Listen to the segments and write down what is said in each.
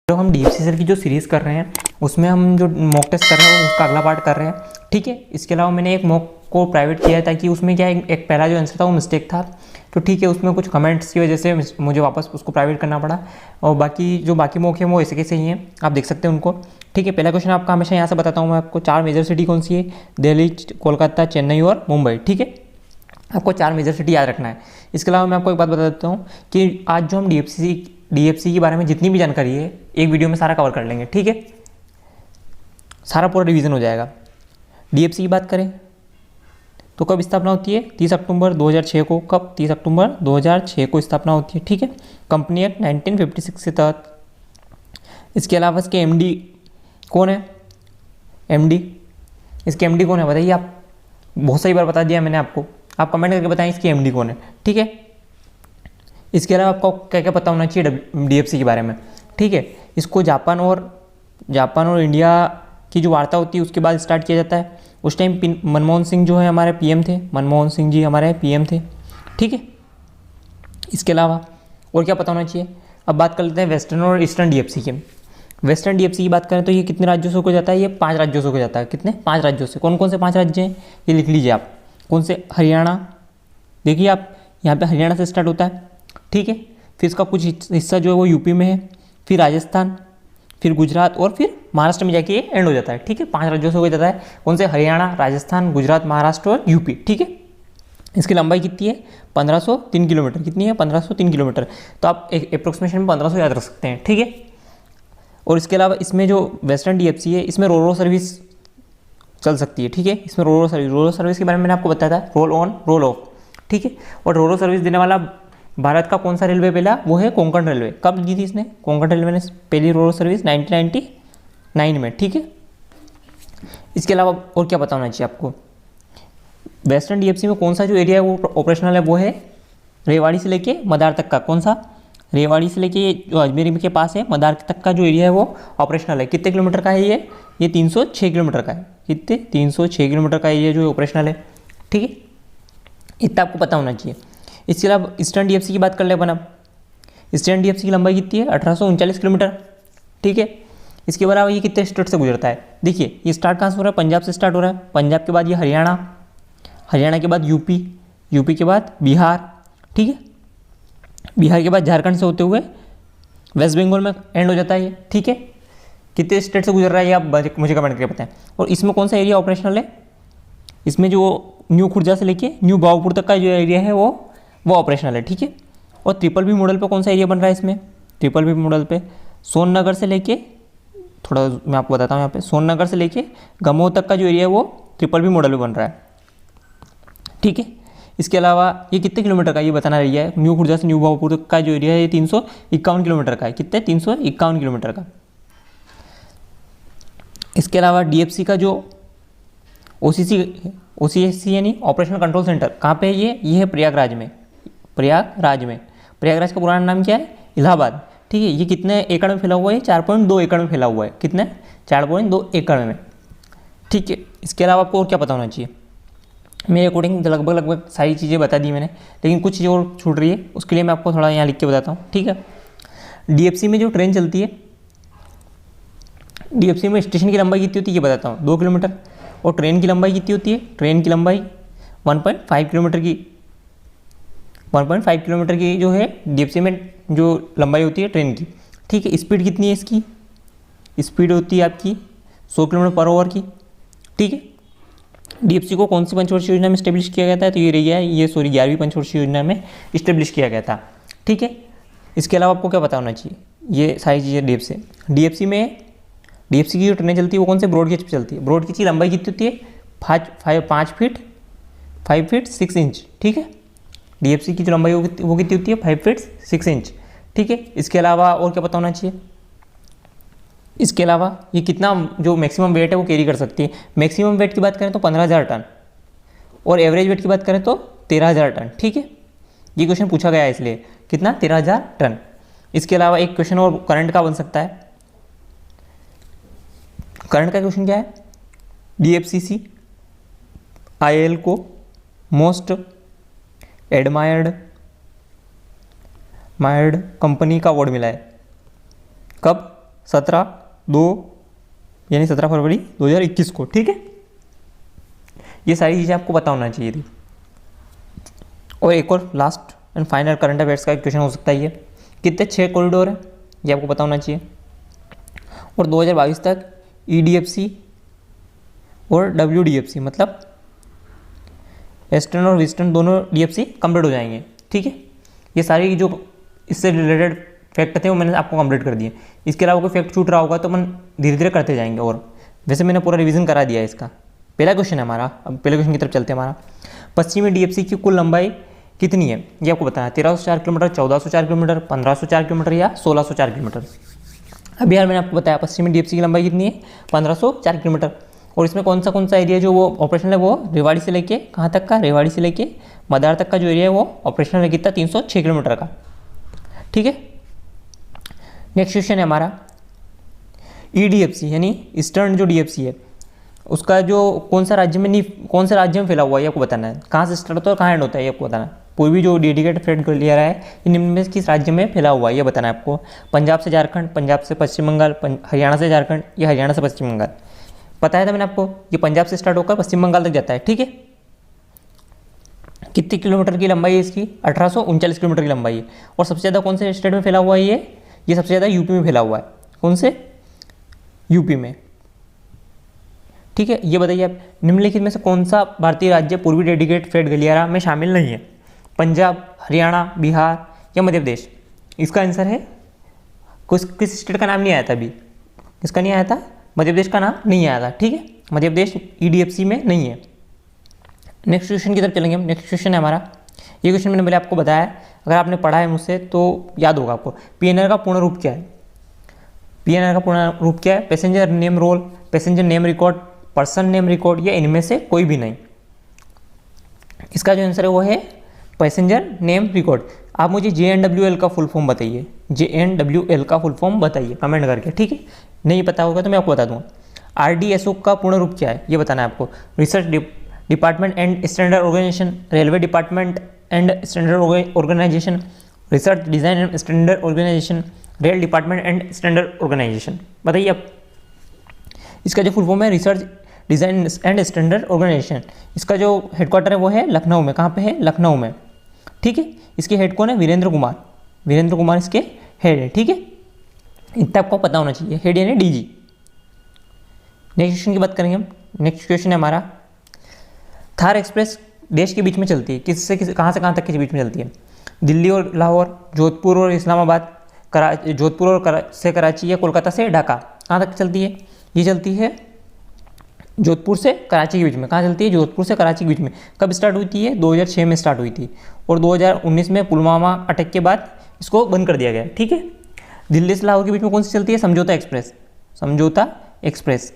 जो हम DFC sir की जो सीरीज़ कर रहे हैं उसमें हम जो मॉक टेस्ट कर रहे हैं उसका अगला पार्ट कर रहे हैं। ठीक है, इसके अलावा मैंने एक मॉक को प्राइवेट किया है ताकि उसमें क्या एक पहला जो आंसर था वो मिस्टेक था, तो ठीक है उसमें कुछ कमेंट्स की वजह से मुझे वापस उसको प्राइवेट करना पड़ा। और बाकी मॉक हैं वो ऐसे कैसे ही हैं, आप देख सकते हैं उनको। ठीक है, पहला क्वेश्चन आपका हमेशा यहाँ से बताता हूँ मैं आपको, 4 मेजर सिटी कौन सी है? दिल्ली, कोलकाता, चेन्नई और मुंबई। ठीक है, आपको 4 मेजर सिटी याद रखना है। इसके अलावा मैं आपको एक बात बता देता हूँ कि आज जो हम डीएफसी के बारे में जितनी भी जानकारी है एक वीडियो में सारा कवर कर लेंगे। ठीक है, सारा पूरा रिवीजन हो जाएगा। डीएफसी की बात करें तो कब स्थापना होती है? 30 अक्टूबर 2006 को। कब? 30 अक्टूबर 2006 को स्थापना होती है। ठीक है, कंपनी एक्ट 1956 के तहत। इसके अलावा इसके एमडी कौन है? इसके एमडी कौन है बताइए आप? बहुत सही बार बता दिया मैंने आपको, आप कमेंट करके बताएं इसकी एमडी कौन है। ठीक है, इसके अलावा आपको क्या क्या पता होना चाहिए डीएफसी के बारे में। ठीक है, इसको जापान और इंडिया की जो वार्ता होती है उसके बाद स्टार्ट किया जाता है। उस टाइम मनमोहन सिंह जो है हमारे पीएम थे, मनमोहन सिंह जी हमारे पीएम थे। ठीक है, इसके अलावा और क्या पता होना चाहिए? अब बात कर लेते हैं वेस्टर्न और ईस्टर्न डीएफसी के। वेस्टर्न डीएफसी की बात करें तो ये कितने राज्यों से होकर जाता है? ये 5 राज्यों से होकर जाता है। कितने? 5 राज्यों से। कौन कौन से 5 राज्य हैं ये लिख लीजिए आप। कौन से? हरियाणा, देखिए आप यहाँ पे हरियाणा से स्टार्ट होता है। ठीक है, फिर इसका कुछ हिस्सा जो है वो यूपी में है, फिर राजस्थान, फिर गुजरात और फिर महाराष्ट्र में जाके ये एंड हो जाता है। ठीक है, 5 राज्यों से हो जाता है। कौन से? हरियाणा, राजस्थान, गुजरात, महाराष्ट्र और यूपी। ठीक है, इसकी लंबाई कितनी है? 1503 किलोमीटर। कितनी है? 1503 किलोमीटर। तो आप एक अप्रोक्सीमेशन में 1500 याद रख सकते हैं। ठीक है, और इसके अलावा इसमें जो वेस्टर्न डीएफसी है इसमें रोरो सर्विस चल सकती है। ठीक है, इसमें रोरो सर्विस के बारे में मैंने आपको बताया था, रोल ऑन रोल ऑफ। ठीक है, और रोरो सर्विस देने वाला भारत का कौन सा रेलवे पहला? वो है कोंकण रेलवे। कब दी थी इसने? कोंकण रेलवे ने पहली रोरो सर्विस 1999 में। ठीक है, इसके अलावा और क्या पता होना चाहिए आपको? वेस्टर्न डीएफसी में कौन सा जो एरिया है वो ऑपरेशनल है? वो है रेवाड़ी से लेके मदार तक का। कौन सा? रेवाड़ी से लेके जो अजमेर के पास है मदार तक का जो एरिया है वो ऑपरेशनल है। कितने किलोमीटर का है ये 306 किलोमीटर का है। कितने? 306 किलोमीटर का एरिया जो ऑपरेशनल है। ठीक है, इतना आपको पता होना चाहिए। इसके अलावा ईस्टर्न डीएफसी की बात कर ले अपन अब। ईस्टर्न डीएफसी की लंबाई कितनी है? 1839 किलोमीटर। ठीक है, इसके अलावा ये कितने स्टेट से गुजरता है? देखिए ये स्टार्ट कहाँ से हो रहा है? पंजाब से स्टार्ट हो रहा है। पंजाब के बाद ये हरियाणा के बाद यूपी के बाद बिहार। ठीक है, बिहार के बाद झारखंड से होते हुए वेस्ट बंगाल में एंड हो जाता है ये। ठीक है, कितने स्टेट से गुजर रहा है ये आप मुझे कमेंट करके बताएं। और इसमें कौन सा एरिया ऑपरेशनल है? इसमें जो न्यू खुर्जा से लेके न्यू भावपुर तक का जो एरिया है वो ऑपरेशनल है। ठीक है, और ट्रिपल बी मॉडल पे कौन सा एरिया बन रहा है इसमें? ट्रिपल बी मॉडल पे सोननगर से लेके, थोड़ा मैं आपको बताता हूँ यहाँ पे, सोननगर से लेके गमोह तक का जो एरिया है वो ट्रिपल बी मॉडल पे बन रहा है। ठीक है, इसके अलावा ये कितने किलोमीटर का ये बताना रही है? न्यू खुर्जा से न्यू भावपुर तक का जो एरिया है ये 351 किलोमीटर का है। कितने? 351 किलोमीटर का। इसके अलावा डीएफसी का जो ओसीसी यानी ऑपरेशनल कंट्रोल सेंटर कहाँ पे है? ये है प्रयागराज में। प्रयागराज का पुराना नाम क्या है? इलाहाबाद। ठीक है, ये कितने एकड़ में फैला हुआ है? 4.2 एकड़ में फैला हुआ है। कितने? 4.2 एकड़ में। ठीक है, इसके अलावा आपको और क्या पता होना चाहिए? मेरे अकॉर्डिंग लगभग सारी चीज़ें बता दी मैंने, लेकिन कुछ चीज़ें और छूट रही है, उसके लिए मैं आपको थोड़ा यहाँ लिख के बताता हूँ। ठीक है, डीएफसी में जो ट्रेन चलती है, डीएफसी में स्टेशन की लंबाई कितनी होती है ये बताता हूँ, 2 किलोमीटर। और ट्रेन की लंबाई कितनी होती है? ट्रेन की लंबाई 1.5 किलोमीटर की। 1.5 किलोमीटर की जो है डीएफसी में जो लंबाई होती है ट्रेन की। ठीक है, स्पीड कितनी है इसकी? स्पीड होती है आपकी 100 किलोमीटर पर आवर की। ठीक है, डीएफसी को कौन सी पंचवर्षीय योजना में स्टेब्लिश किया गया था? तो ये रही है 11वीं पंचवर्षीय योजना में स्टेब्लिश किया गया था। ठीक है, इसके अलावा आपको क्या पता होना चाहिए? ये सारी चीज़ें डीएफसी की जो ट्रेनें चलती है वो कौन से ब्रॉड गेज पे चलती है? ब्रॉड गेज की लंबाई कितनी होती है? 5 फीट 6 इंच। ठीक है, डीएफसी की जो लंबाई वो कितनी होती है? 5 फीट 6 इंच। ठीक है, इसके अलावा और क्या पता होना चाहिए? इसके अलावा ये कितना जो मैक्सिमम वेट है वो कैरी कर सकती है? मैक्सिमम वेट की बात करें तो 15,000 टन, और एवरेज वेट की बात करें तो 13,000 टन। ठीक है, ये क्वेश्चन पूछा गया है इसलिए। कितना? 13,000 टन। इसके अलावा एक क्वेश्चन और करंट का बन सकता है। करंट का क्वेश्चन क्या है? डीएफसीसी आईएल को मोस्ट एडमायर्ड कंपनी का अवार्ड मिला है। कब? 17 फरवरी 2021 को, ठीक है। ये सारी चीज़ें आपको पता होना चाहिए थी। और एक और last and final current affairs का एक क्वेश्चन हो सकता है, ये कितने 6 कॉरिडोर हैं, ये आपको पता होना चाहिए। और 2022 तक EDFC और WDFC मतलब ईस्टर्न और वेस्टर्न दोनों DFC कंप्लीट हो जाएंगे, ठीक है। ये सारी जो इससे रिलेटेड फैक्ट थे वो मैंने आपको कंप्लीट कर दिए। इसके अलावा कोई फैक्ट छूट रहा होगा तो अपन धीरे धीरे करते जाएंगे। और वैसे मैंने पूरा रिवीजन करा दिया है इसका। पहला क्वेश्चन है हमारा, अब पहले क्वेश्चन की तरफ चलते हैं। हमारा पश्चिमी DFC की कुल लंबाई कितनी है, ये आपको बताना है। 1304 किलोमीटर, 1404 किलोमीटर, 1504 किलोमीटर या 1604 किलोमीटर। अभी यार मैंने आपको बताया पश्चिमी DFC की लंबाई कितनी है, 1504 किलोमीटर। और इसमें कौन सा एरिया जो वो ऑपरेशनल है, वो रेवाड़ी से लेके कहाँ तक का, रेवाड़ी से लेके मदार तक का जो एरिया है वो ऑपरेशनल है कितना, 306 किलोमीटर का, ठीक है। नेक्स्ट क्वेश्चन है हमारा EDFC यानी ईस्टर्न जो DFC है उसका जो कौन सा राज्य में फैला हुआ है, ये आपको बताना है। कहाँ से स्टार्ट होता है और कहाँ एंड होता है, ये आपको बताना है। पूर्वी जो डेडिकेटेड फ्रेट गलियारा है ये निम्न में किस राज्य में फैला हुआ है, ये बताना है आपको। पंजाब से झारखंड, पंजाब से पश्चिम बंगाल, हरियाणा से झारखंड या हरियाणा से पश्चिम बंगाल। बताया था मैंने आपको, ये पंजाब से स्टार्ट होकर पश्चिम बंगाल तक जाता है, ठीक है। कितने किलोमीटर की लंबाई है इसकी, 1839 किलोमीटर की लंबाई है। और सबसे ज़्यादा कौन से स्टेट में फैला हुआ है ये सबसे ज़्यादा यूपी में फैला हुआ है। कौन से, यूपी में, ठीक है। ये बताइए आप, निम्नलिखित में से कौन सा भारतीय राज्य पूर्वी डेडिकेटेड फ्रेट गलियारा में शामिल नहीं है, पंजाब, हरियाणा, बिहार या मध्य प्रदेश। इसका आंसर है किस स्टेट का नाम नहीं आया था अभी, किसका नहीं आया था, मध्य प्रदेश का नाम नहीं आया था, ठीक है। मध्य प्रदेश EDFC में नहीं है। नेक्स्ट क्वेश्चन की तरफ चलेंगे हम। नेक्स्ट क्वेश्चन है हमारा, ये क्वेश्चन मैंने पहले आपको बताया, अगर आपने पढ़ा है मुझसे तो याद होगा आपको। PNR का पूर्ण रूप क्या है, PNR का पूर्ण रूप क्या है, passenger name role, passenger name record, person name record या इनमें से कोई भी नहीं। इसका जो आंसर है वो है पैसेंजर नेम रिकॉर्ड। आप मुझे JNWL का फुल फॉर्म बताइए, JNWL का फुल फॉर्म बताइए कमेंट करके, ठीक है। नहीं पता होगा तो मैं आपको बता दूंगा। RDSO का पूर्ण रूप क्या है, ये बताना है आपको। Research department and standard organisation, railway department and standard organisation, research design and standard organisation, rail department and standard organisation. बताइए आप। इसका जो फुल फॉर्म है research design and standard organisation. इसका जो हेडक्वार्टर है वो है लखनऊ में। कहाँ पे है, लखनऊ में, ठीक है। इसके हेड कौन है, वीरेंद्र कुमार इसके हेड है, ठीक है। इतना आपको पता होना चाहिए, हेड यानी DG। नेक्स्ट क्वेश्चन की बात करेंगे हम। नेक्स्ट क्वेश्चन है हमारा, थार एक्सप्रेस देश के बीच में चलती है, कहाँ से कहाँ तक के बीच में चलती है, दिल्ली और लाहौर, जोधपुर और इस्लामाबाद, जोधपुर और से कराची या कोलकाता से ढाका, कहाँ तक चलती है, ये चलती है जोधपुर से कराची के बीच में। कहाँ चलती है, जोधपुर से कराची के बीच में। कब स्टार्ट हुई थी ये, 2006 में स्टार्ट हुई थी और 2019 में पुलवामा अटैक के बाद इसको बंद कर दिया गया, ठीक है। दिल्ली से लाहौर के बीच में कौन सी चलती है, समझौता एक्सप्रेस।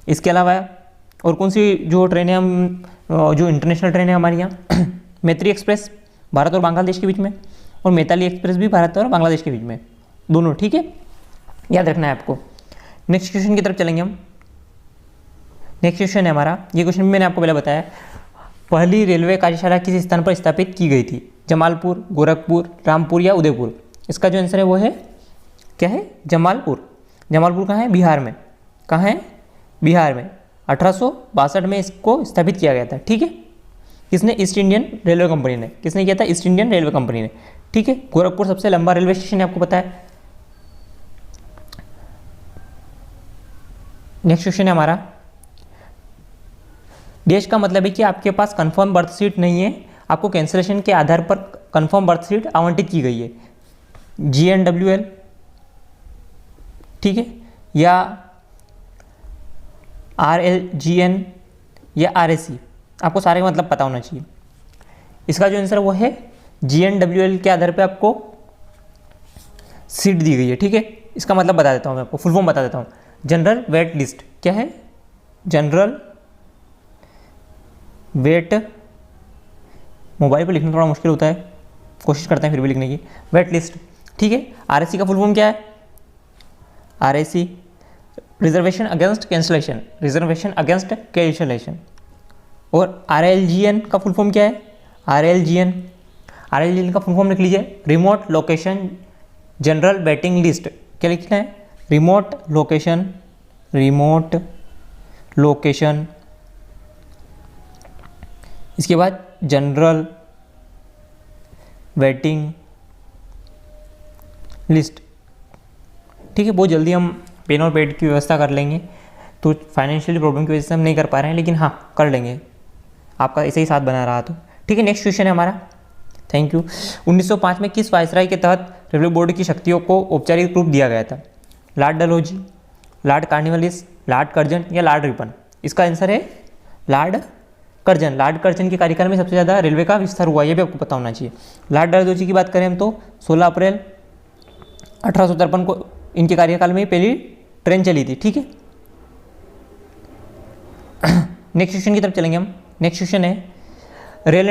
इसके अलावा और कौन सी जो ट्रेनें हम जो इंटरनेशनल ट्रेन है हमारी यहाँ, मैत्री एक्सप्रेस भारत और बांग्लादेश के बीच में, और मैताली एक्सप्रेस भी भारत और बांग्लादेश के बीच में, दोनों, ठीक है। याद रखना है आपको। नेक्स्ट क्वेश्चन की तरफ चलेंगे हम। नेक्स्ट क्वेश्चन है हमारा, ये क्वेश्चन भी मैंने आपको पहले बताया। पहली रेलवे कार्यशाला किस स्थान पर स्थापित की गई थी, जमालपुर, गोरखपुर, रामपुर या उदयपुर। इसका जो आंसर है वो है क्या है, जमालपुर। जमालपुर कहाँ है, बिहार में। कहाँ है, बिहार में। 1862 में इसको स्थापित किया गया था, ठीक है। किसने, ईस्ट इंडियन रेलवे कंपनी ने। किसने किया था, ईस्ट इंडियन रेलवे कंपनी ने, ठीक है। गोरखपुर सबसे लंबा रेलवे स्टेशन है, आपको पता है। नेक्स्ट क्वेश्चन है हमारा, देश का मतलब है कि आपके पास कंफर्म बर्थ सीट नहीं है, आपको कैंसिलेशन के आधार पर कंफर्म बर्थ सीट आवंटित की गई है। JNWL, ठीक है, या RLGN या RAC, आपको सारे का मतलब पता होना चाहिए। इसका जो आंसर वो है JNWL के आधार पे आपको सीट दी गई है, ठीक है। इसका मतलब बता देता हूँ मैं आपको, फुल फॉर्म बता देता हूँ। जनरल वेट लिस्ट, क्या है, जनरल वेट, मोबाइल पर लिखना थोड़ा मुश्किल होता है, कोशिश करते हैं फिर भी लिखने की, वेट लिस्ट, ठीक है। RAC का फुल फॉर्म क्या है, RAC reservation against cancellation, reservation against cancellation. और RLGN का फुल फॉर्म क्या है, RLGN का फुल फॉर्म लिख लीजिए, remote location general waiting list. क्या लिखना है, रिमोट लोकेशन, इसके बाद जनरल वेटिंग लिस्ट। ठीक है, बहुत जल्दी हम पेन और पेड की व्यवस्था कर लेंगे, तो फाइनेंशियल प्रॉब्लम की वजह से हम नहीं कर पा रहे हैं, लेकिन हाँ कर लेंगे, आपका ऐसे ही साथ बना रहा तो। ठीक है, नेक्स्ट क्वेश्चन है हमारा, थैंक यू। 1905 में किस वायसराय के तहत रेलवे बोर्ड की शक्तियों को औपचारिक रूप दिया गया था? Lord Dalhousie, Lord Cornwallis, Lord Curzon या लॉर्ड रिपन? इसका आंसर है लॉर्ड कर्जन। लॉर्ड कर्जन के कार्यकाल में सबसे ज़्यादा रेलवे का विस्तार हुआ, ये भी आपको पता होना चाहिए। लॉर्ड डलहौजी की बात करें हम तो 16 अप्रैल 1853 को इनके कार्यकाल में पहली ट्रेन चली थी। ठीक है, नेक्स्ट क्वेश्चन की तरफ चलेंगे हम। नेक्स्ट क्वेश्चन है रेल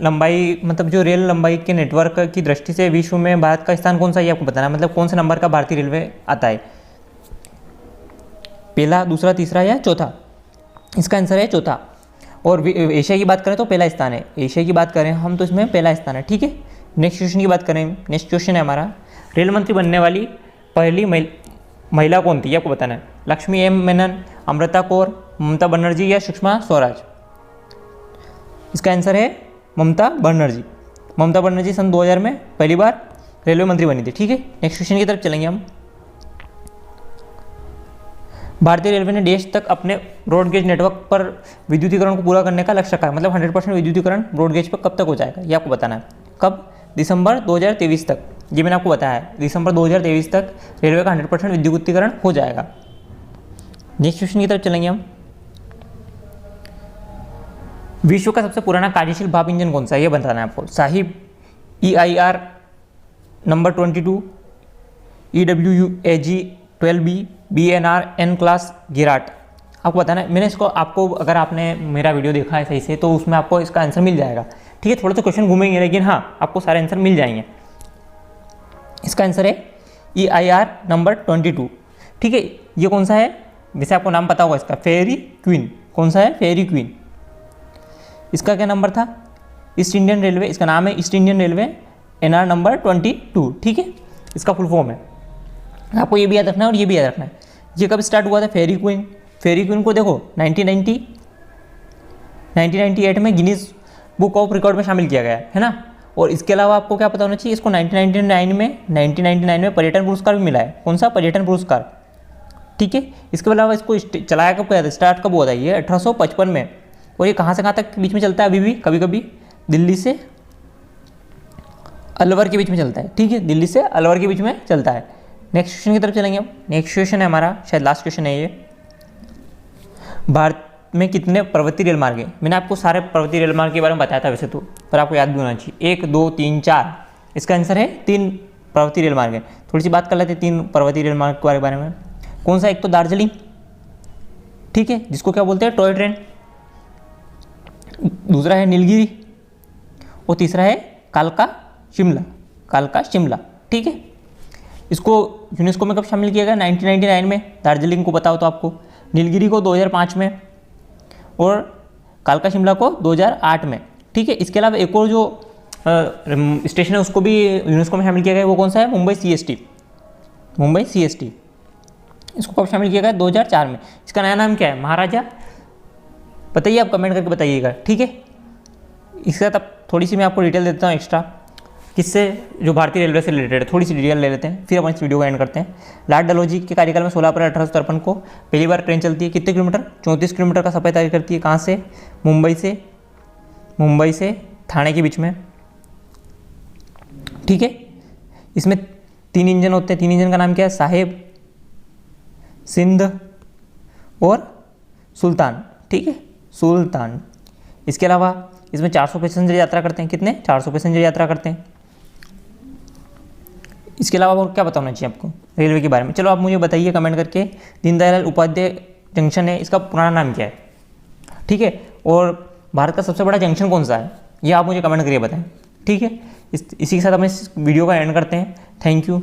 लंबाई, मतलब जो रेल लंबाई के नेटवर्क की दृष्टि से विश्व में भारत का स्थान कौन सा है, ये आपको बताना है। मतलब कौन से नंबर का भारतीय रेलवे आता है, पहला, दूसरा, तीसरा या चौथा? इसका आंसर है चौथा। और एशिया की बात करें तो पहला स्थान है, एशिया की बात करें हम तो इसमें पहला स्थान है। ठीक है, नेक्स्ट क्वेश्चन की बात करें, नेक्स्ट क्वेश्चन है हमारा, रेल मंत्री बनने वाली पहली महिला कौन थी, ये आपको बताना है। लक्ष्मी एम मेनन, अमृता कौर, ममता बनर्जी या सुषमा स्वराज? इसका आंसर है ममता बनर्जी। ममता बनर्जी सन 2000 में पहली बार रेलवे मंत्री बनी थी। ठीक है, नेक्स्ट क्वेश्चन की तरफ चलेंगे हम। भारतीय रेलवे ने देश तक अपने ब्रॉडगेज नेटवर्क पर विद्युतीकरण को पूरा करने का लक्ष्य रखा है। मतलब 100% विद्युतीकरण ब्रॉडगेज पर कब तक हो जाएगा, ये आपको बताना है। कब? दिसंबर 2023 तक। ये मैंने आपको बताया है, दिसंबर 2023 तक रेलवे का 100% विद्युतीकरण हो जाएगा। नेक्स्ट क्वेश्चन की तरफ चलेंगे हम। विश्व का सबसे पुराना कार्यशील भाप इंजन कौन सा है, ये बताना है आपको। साहिब, EIR number 22, EWAG 12B, BNR N class गिराट? आपको बताना है। मैंने इसको आपको, अगर आपने मेरा वीडियो देखा है सही से, तो उसमें आपको इसका आंसर मिल जाएगा। ठीक है, थोड़े से क्वेश्चन घूमेंगे, लेकिन हाँ आपको सारे आंसर मिल जाएंगे। इसका आंसर है EIR नंबर 22। ठीक है, ये कौन सा है, वैसे आपको नाम पता होगा इसका, फेरी क्वीन। कौन सा है? फेरी क्वीन। इसका क्या नंबर था? ईस्ट इंडियन रेलवे, इसका नाम है east Indian railway, NR number 22। ठीक है, इसका फुल फॉर्म है, आपको ये भी याद रखना है और ये भी याद रखना है। ये कब स्टार्ट हुआ था फेरी क्वीन? फेरी क्वीन को देखो 1998 में गिनीज बुक ऑफ रिकॉर्ड में शामिल किया गया है ना। और इसके अलावा आपको क्या पता होना चाहिए, इसको 1999 में पर्यटन पुरस्कार भी मिला है। कौन सा? पर्यटन पुरस्कार। ठीक है, इसके अलावा इसको चलाया कब गया था, स्टार्ट कब हुआ था? ये 1855 में। और ये कहाँ से कहाँ तक बीच में चलता है अभी भी? कभी कभी दिल्ली से अलवर के बीच में चलता है। ठीक है, दिल्ली से अलवर के बीच में चलता है। नेक्स्ट क्वेश्चन की तरफ चलेंगे हम। नेक्स्ट क्वेश्चन है हमारा, शायद लास्ट क्वेश्चन है ये। भारत में कितने पर्वतीय रेल मार्ग है? मैंने आपको सारे पर्वतीय रेल मार्ग के बारे में बताया था वैसे तो, पर आपको याद भी होना चाहिए। 1, 2, 3, 4। इसका आंसर है 3 पर्वतीय रेल मार्ग है। थोड़ी सी बात कर लेते हैं 3 पर्वतीय रेल मार्ग के बारे में। कौन सा? एक तो दार्जिलिंग, ठीक है, जिसको क्या बोलते हैं, टॉय ट्रेन। दूसरा है नीलगिरी, और तीसरा है कालका शिमला। ठीक है, इसको यूनेस्को में कब शामिल किया गया? 1999 में। दार्जिलिंग को बताओ तो आपको, नीलगिरी को 2005 में, और कालका शिमला को 2008 में। ठीक है, इसके अलावा एक और जो स्टेशन है उसको भी यूनेस्को में शामिल किया गया है। वो कौन सा है? मुंबई CST। इसको कब शामिल किया गया? 2004 में। इसका नया नाम क्या है? महाराजा? बताइए, आप कमेंट करके बताइएगा। ठीक है, इसके साथ अब थोड़ी सी मैं आपको डिटेल देता हूँ एक्स्ट्रा, किससे, जो भारतीय रेलवे से रिलेटेड है। थोड़ी सी डिटेल ले लेते हैं, फिर अपन इस वीडियो को एंड करते हैं। लॉर्ड डलहौजी के कार्यकाल में 16 अप्रैल 1853 को पहली बार ट्रेन चलती है। कितने किलोमीटर? 34 किलोमीटर का सफर तय करती है। कहाँ से? मुंबई से ठाणे के बीच में। ठीक है, इसमें 3 इंजन होते हैं। 3 इंजन का नाम क्या है? साहेब, सिंध और सुल्तान। ठीक है, सुल्तान। इसके अलावा इसमें 400 पैसेंजर यात्रा करते हैं। कितने? 400 पैसेंजर यात्रा करते हैं। इसके अलावा और क्या बताना चाहिए आपको रेलवे के बारे में? चलो आप मुझे बताइए कमेंट करके। दीनदयाल उपाध्याय जंक्शन है, इसका पुराना नाम क्या है? ठीक है, और भारत का सबसे बड़ा जंक्शन कौन सा है, ये आप मुझे कमेंट करके बताएं। ठीक है, इसी के साथ हम इस वीडियो का एंड करते हैं। Thank you.